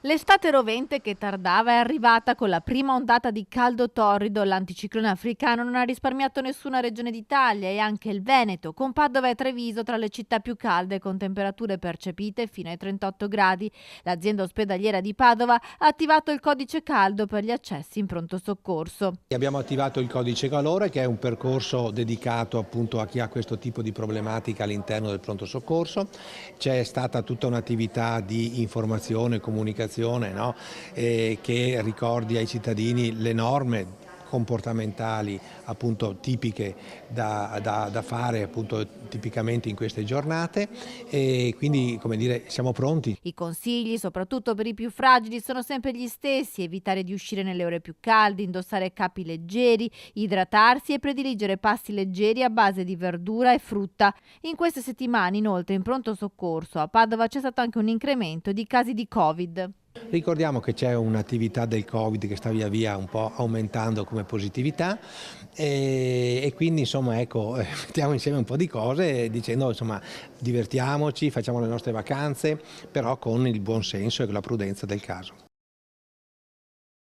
L'estate rovente che tardava è arrivata con la prima ondata di caldo torrido. L'anticiclone africano non ha risparmiato nessuna regione d'Italia e anche il Veneto, con Padova e Treviso tra le città più calde, con temperature percepite fino ai 38 gradi. L'azienda ospedaliera di Padova ha attivato il codice caldo per gli accessi in pronto soccorso. Abbiamo attivato il codice calore, che è un percorso dedicato appunto a chi ha questo tipo di problematica all'interno del pronto soccorso. C'è stata tutta un'attività di informazione e comunicazione, no? Che ricordi ai cittadini le norme comportamentali appunto tipiche da fare appunto tipicamente in queste giornate, e quindi, come dire, siamo pronti. I consigli, soprattutto per i più fragili, sono sempre gli stessi: evitare di uscire nelle ore più calde, indossare capi leggeri, idratarsi e prediligere pasti leggeri a base di verdura e frutta. In queste settimane, inoltre, in pronto soccorso a Padova c'è stato anche un incremento di casi di Covid. Ricordiamo che c'è un'attività del Covid che sta via via un po' aumentando come positività, e quindi insomma ecco, mettiamo insieme un po' di cose dicendo insomma divertiamoci, facciamo le nostre vacanze, però con il buon senso e con la prudenza del caso.